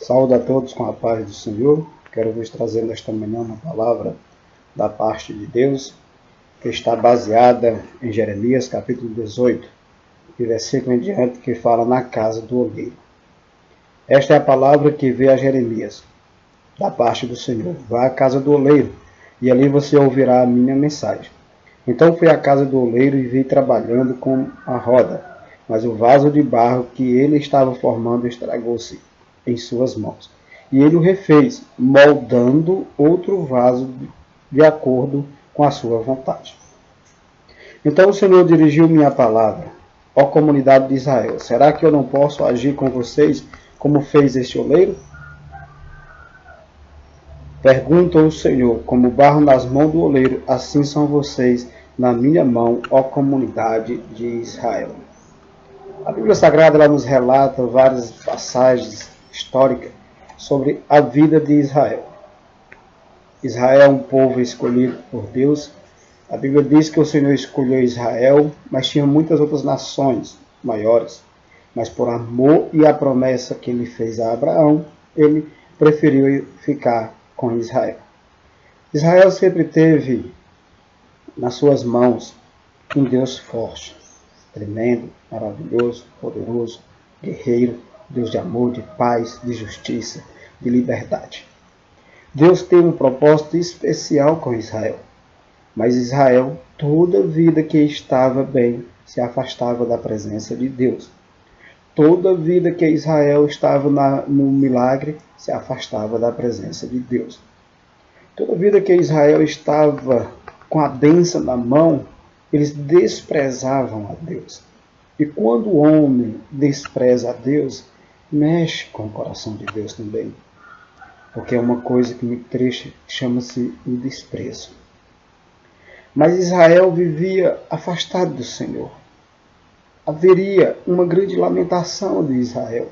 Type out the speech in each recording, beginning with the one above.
Saúdo a todos com a paz do Senhor. Quero vos trazer nesta manhã uma palavra da parte de Deus que está baseada em Jeremias capítulo 18, e versículo em diante, que fala na casa do oleiro. Esta é a palavra que veio a Jeremias da parte do Senhor: vá à casa do oleiro e ali você ouvirá a minha mensagem. Então fui à casa do oleiro e vi trabalhando com a roda, mas o vaso de barro que ele estava formando estragou-se em suas mãos. E ele o refez, moldando outro vaso de acordo com a sua vontade. Então o Senhor dirigiu minha palavra: ó comunidade de Israel, será que eu não posso agir com vocês como fez este oleiro? Perguntou o Senhor: como barro nas mãos do oleiro, assim são vocês na minha mão, ó comunidade de Israel. A Bíblia Sagrada ela nos relata várias passagens históricas sobre a vida de Israel. Israel é um povo escolhido por Deus. A Bíblia diz que o Senhor escolheu Israel, mas tinha muitas outras nações maiores. Mas por amor e a promessa que ele fez a Abraão, ele preferiu ficar com Israel. Israel sempre teve nas suas mãos um Deus forte, tremendo, maravilhoso, poderoso, guerreiro, Deus de amor, de paz, de justiça, de liberdade. Deus tem um propósito especial com Israel. Mas Israel, toda vida que estava bem, se afastava da presença de Deus. Toda vida que Israel estava no milagre, se afastava da presença de Deus. Toda vida que Israel estava com a bênção na mão, eles desprezavam a Deus. E quando o homem despreza a Deus, mexe com o coração de Deus também. Porque é uma coisa que muito triste, chama-se o desprezo. Mas Israel vivia afastado do Senhor. Haveria uma grande lamentação de Israel.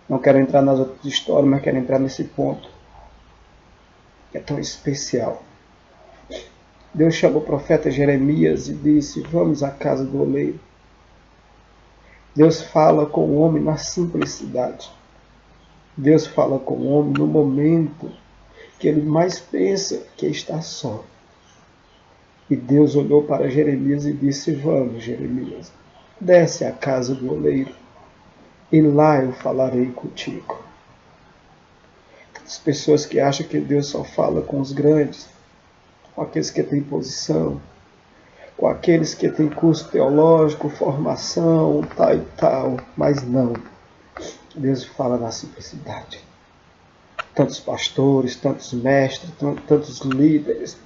Não quero entrar nas outras histórias, mas quero entrar nesse ponto, que é tão especial. Deus chamou o profeta Jeremias e disse: vamos à casa do oleiro. Deus fala com o homem na simplicidade. Deus fala com o homem no momento que ele mais pensa que está só. E Deus olhou para Jeremias e disse: vamos, Jeremias, desce à casa do oleiro, e lá eu falarei contigo. As pessoas que acham que Deus só fala com os grandes, com aqueles que têm posição, com aqueles que têm curso teológico, formação, tal e tal, mas não. Deus fala na simplicidade. Tantos pastores, tantos mestres, tantos líderes,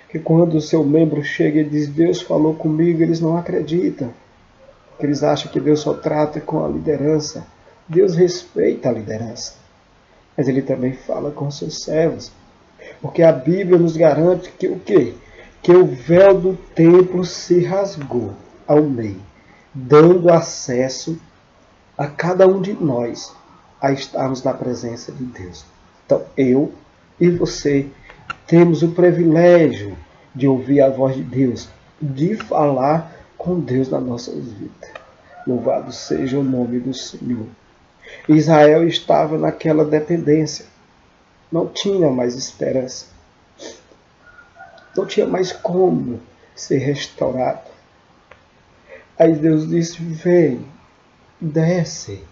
que quando o seu membro chega e diz: Deus falou comigo, eles não acreditam. Porque eles acham que Deus só trata com a liderança. Deus respeita a liderança, mas Ele também fala com seus servos. Porque a Bíblia nos garante que o quê? Que o véu do templo se rasgou ao meio, dando acesso a cada um de nós a estarmos na presença de Deus. Então eu e você temos o privilégio de ouvir a voz de Deus, de falar com Deus nas nossas vidas. Louvado seja o nome do Senhor. Israel estava naquela dependência. Não tinha mais esperança. Não tinha mais como ser restaurado. Aí Deus disse: vem, desce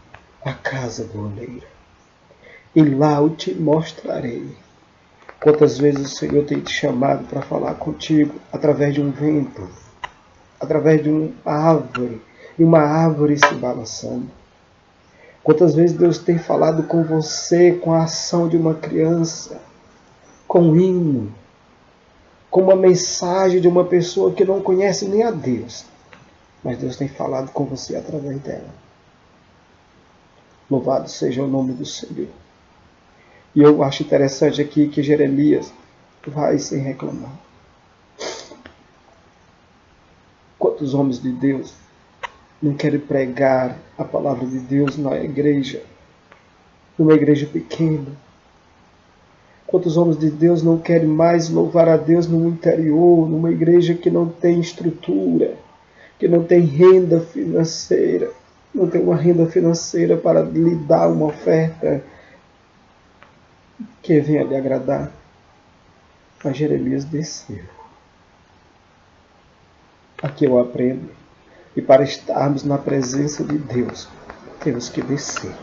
à casa do oleiro, e lá eu te mostrarei. Quantas vezes o Senhor tem te chamado para falar contigo através de um vento, através de uma árvore, e uma árvore se balançando. Quantas vezes Deus tem falado com você com a ação de uma criança, com um hino, com uma mensagem de uma pessoa que não conhece nem a Deus, mas Deus tem falado com você através dela. Louvado seja o nome do Senhor. E eu acho interessante aqui que Jeremias vai sem reclamar. Quantos homens de Deus não querem pregar a palavra de Deus na igreja, numa igreja pequena? Quantos homens de Deus não querem mais louvar a Deus no interior, numa igreja que não tem estrutura, que não tem renda financeira, não tem uma renda financeira para lhe dar uma oferta que venha lhe agradar. Mas Jeremias desceu. Aqui eu aprendo. E para estarmos na presença de Deus, temos que descer.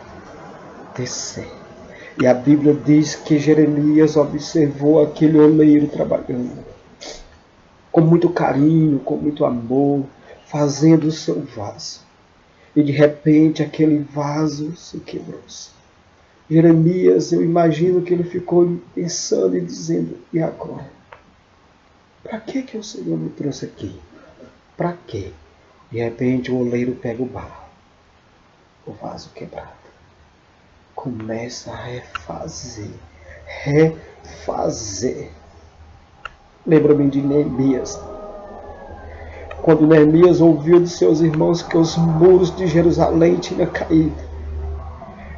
Descer. E a Bíblia diz que Jeremias observou aquele oleiro trabalhando. Com muito carinho, com muito amor, fazendo o seu vaso. E de repente aquele vaso se quebrou. Jeremias, eu imagino que ele ficou pensando e dizendo, e agora? Para que o Senhor me trouxe aqui? Para quê? De repente o oleiro pega o barro, o vaso quebrado. Começa a refazer. Lembra-me de Neemias. Quando Neemias ouviu de seus irmãos que os muros de Jerusalém tinham caído,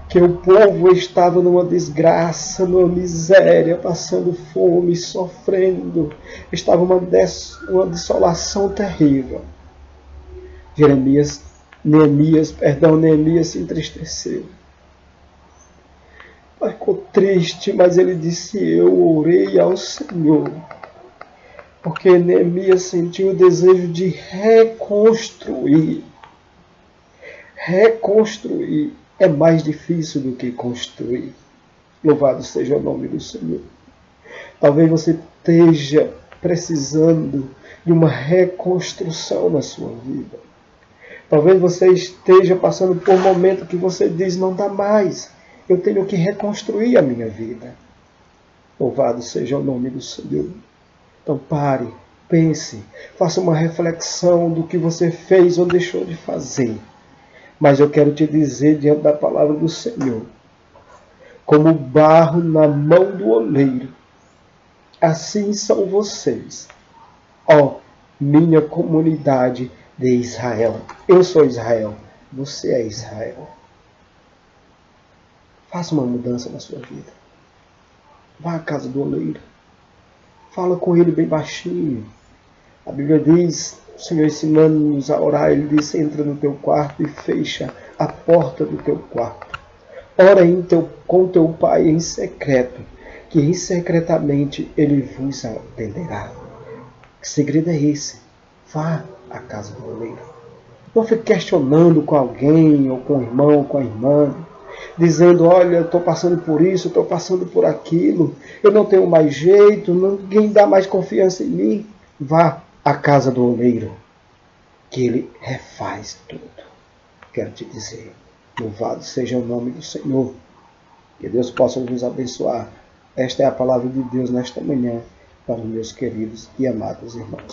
que o povo estava numa desgraça, numa miséria, passando fome, sofrendo, estava uma desolação terrível. Neemias se entristeceu. Ficou triste, mas ele disse, eu orei ao Senhor. Porque Neemias sentiu o desejo de reconstruir. Reconstruir é mais difícil do que construir. Louvado seja o nome do Senhor. Talvez você esteja precisando de uma reconstrução na sua vida. Talvez você esteja passando por um momento que você diz, não dá mais. Eu tenho que reconstruir a minha vida. Louvado seja o nome do Senhor. Então pare, pense, faça uma reflexão do que você fez ou deixou de fazer. Mas eu quero te dizer diante da palavra do Senhor, como barro na mão do oleiro, assim são vocês, ó minha comunidade de Israel. Eu sou Israel, você é Israel. Faça uma mudança na sua vida. Vá à casa do oleiro. Fala com ele bem baixinho. A Bíblia diz, o Senhor ensinando-nos a orar, ele diz, entra no teu quarto e fecha a porta do teu quarto. Ora com teu pai em secreto, que em secretamente ele vos atenderá. Que segredo é esse? Vá à casa do oleiro. Não fique questionando com alguém, ou com o irmão, ou com a irmã, dizendo, olha, eu estou passando por isso, estou passando por aquilo, eu não tenho mais jeito, ninguém dá mais confiança em mim. Vá à casa do oleiro, que ele refaz tudo. Quero te dizer, louvado seja o nome do Senhor, que Deus possa nos abençoar. Esta é a palavra de Deus nesta manhã, para os meus queridos e amados irmãos.